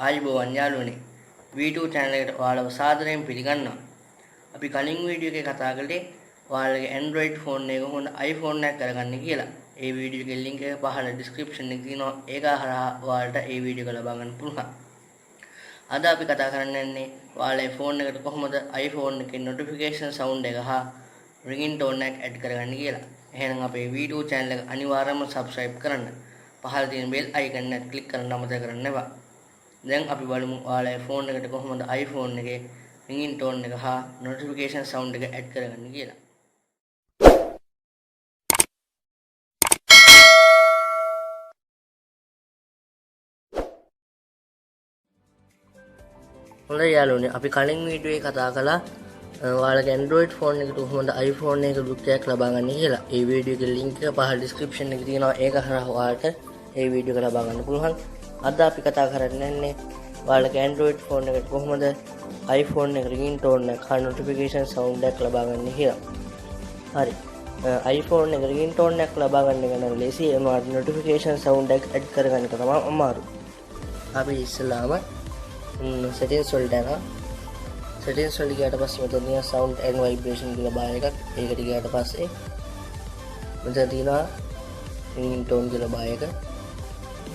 ආයුබෝවන් යාළුවනේ V2 channel එකට ඔයාලව සාදරයෙන් පිළිගන්නවා. අපි කලින් වීඩියෝ එකේ කතා කළේ ඔයාලගේ Android phone එක කොහොමද iPhone එකක් කරගන්නේ කියලා. ඒ වීඩියෝ එකේ link එක පහළ description එකේ තියෙනවා. ඒක හරහා ඔයාලට ඒ වීඩියෝ එක ලබා ගන්න පුළුවන්. අද අපි කතා කරන්න යන්නේ ඔයාලගේ phone එකට කොහොමද iPhone එකේ notification sound එක හා ringtone එක add කරගන්නේ කියලා. එහෙනම් අපේ V2 channel එක අනිවාර්යයෙන්ම subscribe කරන්න. පහළ තියෙන bell icon එක click කරන්න අමතක කරන්න එපා. දැන් අපි බලමු ඔයාලගේ ෆෝන් එකට කොහොමද iPhone එකේ ringtone එක හා notification sound එක add කරගන්නේ කියලා. හොඳයි යාළුවනේ අපි කලින් වීඩියෝ එකේ කතා කළා ඔයාලගේ Android phone එකට කොහොමද iPhone එක ලුක්යක් ලබා ගන්න කියලා. ඒ වීඩියෝ එකේ link එක පහළ description එකේ තියෙනවා. ඒක හරහා ඔයාලට ඒ වීඩියෝ එක ලබා ගන්න පුළුවන්. අද අපි කතා කරන්නේ ඔයාලගේ Android phone එකට කොහොමද iPhone එක ringtone එක හා notification sound එකක් ලබා ගන්න කියලා. හරි. iPhone එක ringtone එකක් ලබා ගන්න එක නම් ලේසි. ඒකට notification sound එක add කරගන්න එක තමයි අමාරු. අපි ඉස්සෙල්ලාම settings වලට යනවා. settings වලට ගියාට පස්සේ මෙතන තියෙන sound and vibration කියලා බාර එකක්. ඒකට ගියාට පස්සේ මෙතන තියෙනවා ringtone කියලා බාර එක.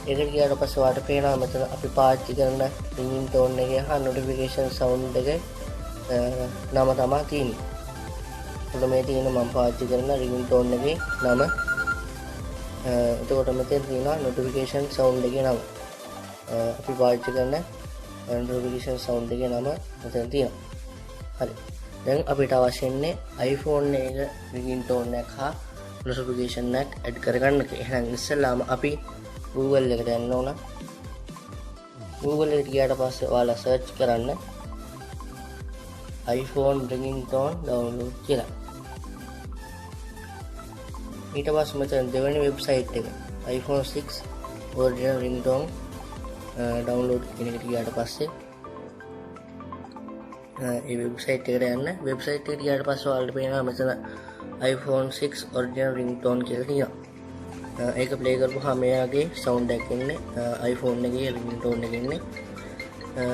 ඒකට ගියාට පස්සේ ඔයාලට පේනවා මෙතන අපි පාවිච්චි කරන ringtone එකේ හා notification sound එකේ නම තමයි තියෙන්නේ. එතකොට මේ තියෙන මම පාවිච්චි කරන ringtone එකේ නම. එතකොට මෙතන තියෙනවා notification sound එකේ නම. අපි පාවිච්චි කරන notification sound එකේ නම මෙතන තියෙනවා. හරි. දැන් අපිට අවශ්‍ය වෙන්නේ iPhone එක ringtone එක හා notification එක add කරගන්න. එහෙනම් ඉස්සෙල්ලාම අපි Google එකට යන්න ඕන. Google එකට ගියාට පස්සේ ඔයාලා search කරන්න iPhone ringtone download කියලා. ඊට පස්සේ මෙතන දෙවෙනි website එක iPhone 6 original ringtone download කියන එකට ගියාට පස්සේ මේ website එකට යන්න. website එකට ගියාට පස්සේ ඔයාලට පේනවා මෙතන iPhone 6 original ringtone කියලා තියෙනවා. ඒක ප්ලේ කරපුවාම මෙයාගේ සවුන්ඩ් එකක් එන්නේ iPhone එකේ ringtone එකේ එන්නේ.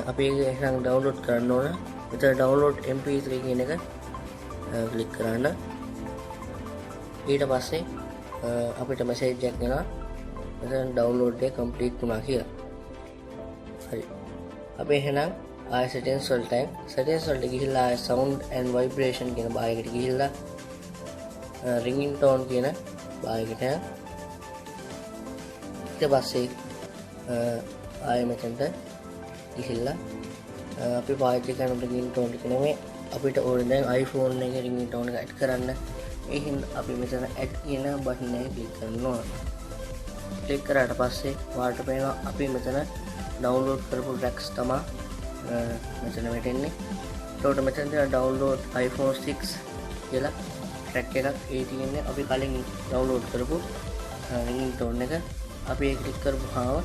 අපි ඒක එහෙනම් ඩවුන්ලෝඩ් කරන්න ඕන. මෙතන download mp3 කියන එක ක්ලික් කරන්න. ඊට පස්සේ අපිට මැසේජ් එකක් එනවා. මෙතන download එක complete වුණා කියලා. හරි. අපි එහෙනම් ආයෙ settings වලට ගිහිල්ලා ආයෙ sound and vibration කියන භාගයකට ගිහිල්ලා ringtone කියන භාගයකට ඊට පස්සේ ආයෙ මෙතනට ගිහිල්ලා අපි පාවිච්චි කරන ringtone එක නෙමෙයි අපිට ඕනේ දැන් iPhone එකේ ringtone එක add කරන්න. ඒ හින්දා අපි මෙතන add කියන බටන් එක ක්ලික් කරනවා. ක්ලික් කරාට පස්සේ ඔයාලට පේනවා අපි මෙතන download කරපු tracks තමයි මෙතන වැටෙන්නේ. ඒකට මෙතන තියෙන download iPhone 6 කියලා track එකක් ඒ තියෙන්නේ අපි කලින් download කරපු ringtone එක. අපි ඒක ක්ලික් කරපුවාම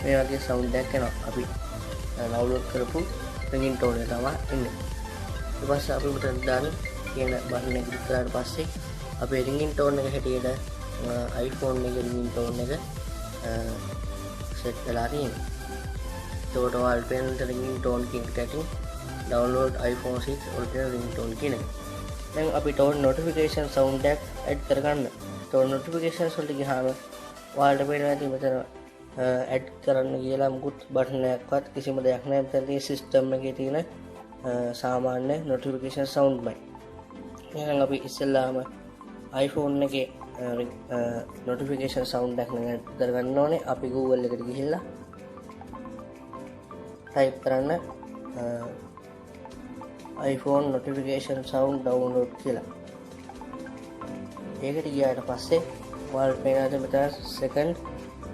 මේ වගේ sound එකක් එනවා. අපි download කරපු ringtone එක තමයි එන්නේ. ඊට පස්සේ අපි මෙතන දාන කියන බටන් එක ක්ලික් කරාට පස්සේ අපේ ringtone එක හැටියට iPhone එකේ ringtone එක set වෙලා තියෙනවා. ඒකට ඔයාලට පේන ringtone කියන එකට download iPhone 6 original ringtone කියන එක. දැන් අපිට notification sound එකක් add කරගන්න. ඒකට notification වලට ගියාම ඔයාලට පේනවා ඉතින් මෙතන add කරන්න කියලා මුකුත් බටන් එකක්වත් කිසිම දෙයක් නැහැ. මෙතන තියෙන system එකේ තියෙන සාමාන්‍ය notification sound එකයි. එහෙනම් අපි ඉස්සෙල්ලාම iPhone එකේ notification sound එකක් නම් add කරගන්න ඕනේ. අපි Google එකට ගිහිල්ලා type කරන්න iPhone notification sound download කියලා. ඒකට ගියාට පස්සේ ඔයාලට පේනවා මෙතන second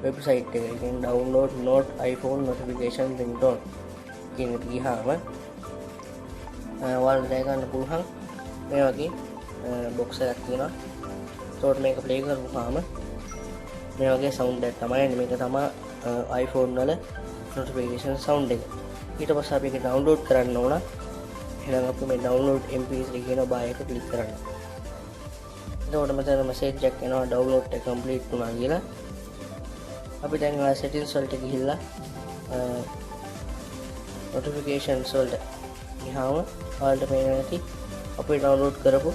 website එක. ඒ කියන්නේ download not iPhone notification ringtone කියන එකට ගියාම ඔයාලට දැනගන්න පුළුවන් මේ වගේ box එකක් තියෙනවා. ඒකට මේක play කරපුවාම මේ වගේ sound එකක් තමයි එන්නේ. මේක තමයි iPhone වල notification sound එක. ඊට පස්සේ අපි ඒක download කරන්න ඕන. එහෙනම් අපි මේ download mp3 කියන බාය එක ක්ලික් කරන්න. එතකොට මෙතන message එකක් එනවා download එක complete වුණා කියලා. අපි දැන් ඔය settings වලට ගිහිල්ලා notifications වලට ගියාම ඔයාලට පේනවා ඇති අපි download කරපු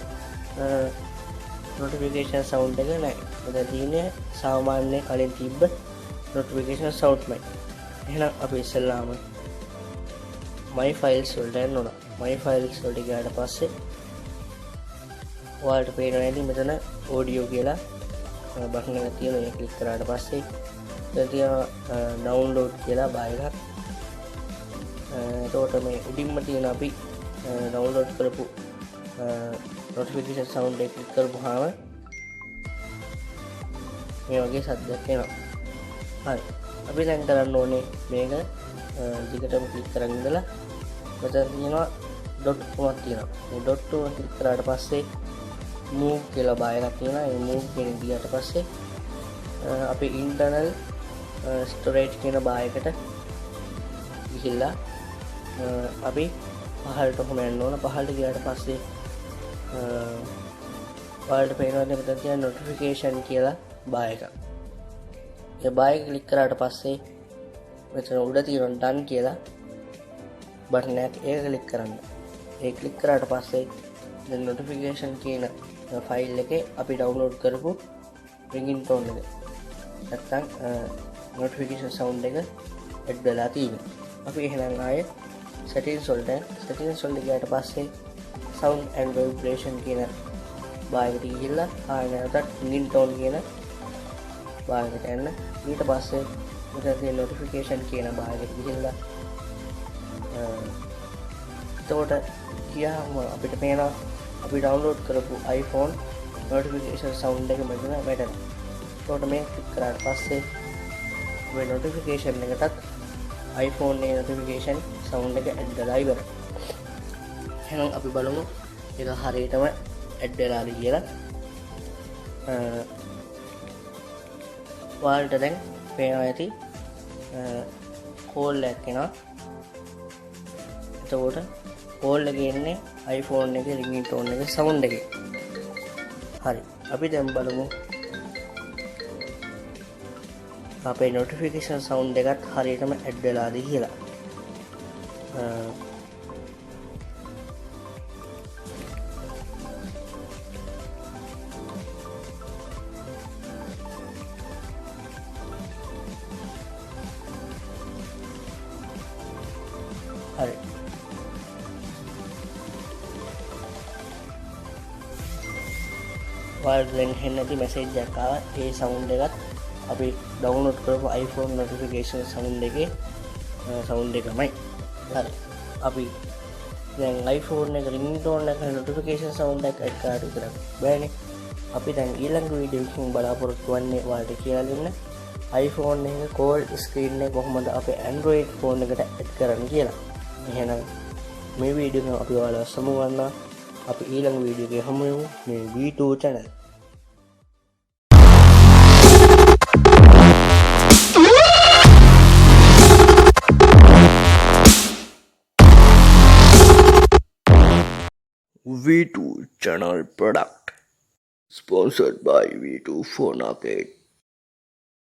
notification sound එක නැහැ. මෙතන තියෙන්නේ සාමාන්‍ය කලින් තිබ්බ notification sound එකයි. එහෙනම් අපි ඉස්සෙල්ලාම my files වලට යන්න ඕන. my files වලට ගියාට පස්සේ ඔයාලට පේනවා ඇති මෙතන audio කියලා බටන් එකක් තියෙනවා. ඒක ක්ලික් කරාට පස්සේ දැන් download කියලා බාය එකක්. එතකොට මේ උඩින්ම තියෙන අපි download කරපු notification sound එක ක්ලික් කරපුවාම මේ වගේ සද්දයක් එනවා. හරි. අපි දැන් කරන්න ඕනේ මේක දිගටම ක්ලික් කරන් ඉඳලා මෙතන තියෙනවා dot තුනක් තියෙනවා. මේ dot තුන ක්ලික් කරාට පස්සේ move කියලා බාය එකක් තියෙනවා. ඒ move කියන ගියාට පස්සේ අපි internal storage කියන බායකට ගිහිල්ලා අපි පහළට කොහොම යන්න ඕන. පහළට ගියාට පස්සේ ඔයාලට පේනවා මෙතන තියෙන notification කියලා බාය එක. ඒ බාය එක ක්ලික් කරාට පස්සේ මෙතන උඩ තියෙන done කියලා බටන් එකක් ඒක ක්ලික් කරන්න. ඒ ක්ලික් කරාට පස්සේ දැන් notification කියන ෆයිල් එකේ අපි download කරපු ringing tone එක නැත්තම් notification sound එක add වෙලා තියෙනවා. අපි එහෙනම් ආයේ settings වලට ගියාට පස්සේ sound and vibration කියන බායකට ගිහිල්ලා ආයෙ නැවතත් ringing tone කියන බායකට යන්න. ඊට පස්සේ මෙතන තියෙන notification කියන බායකට ගිහිල්ලා එතකොට ගියාම අපිට පේනවා අපි download කරපු iPhone notification sound එක මෙතන වැටෙනවා. එතකොට මේක ක්ලික් කරාට පස්සේ මේ notification එකටත් iPhone එකේ notification sound එක add කරලා ඉවරයි. එහෙනම් අපි බලමු ඒක හරියටම add වෙලාද කියලා. ඔයාලට දැන් පේනවා ඇති call එකක් එනවා. එතකොට call එකේ එන්නේ iPhone එකේ ringing tone එකේ sound එකේ. හරි. අපි දැන් බලමු අපේ notification sound එකත් හරියටම add වෙලාද කියලා. හරි. ඔයාලට දැන් හෙන්නති මැසේජ් එකක් ආවා. ඒ sound එකත් අපි download කරපු iPhone notification sound එකේ sound එකමයි. හරි. අපි දැන් iPhone එක ringing tone එක notification sound එක add කරලා විතරක් බෑනේ. අපි දැන් ඊළඟ වීඩියෝ එකකින් බලාපොරොත්තු වෙන්නේ ඔයාලට කියලා දෙන්න iPhone එක call screen එක කොහොමද අපේ Android phone එකට add කරන්න කියලා. එහෙනම් මේ වීඩියෝ එක අපි ඔයාලව සමු ගන්නවා. අපි ඊළඟ වීඩියෝ එකේ හමු වෙමු මේ V2 channel. V2 channel product sponsored by V2 Phone Arcade.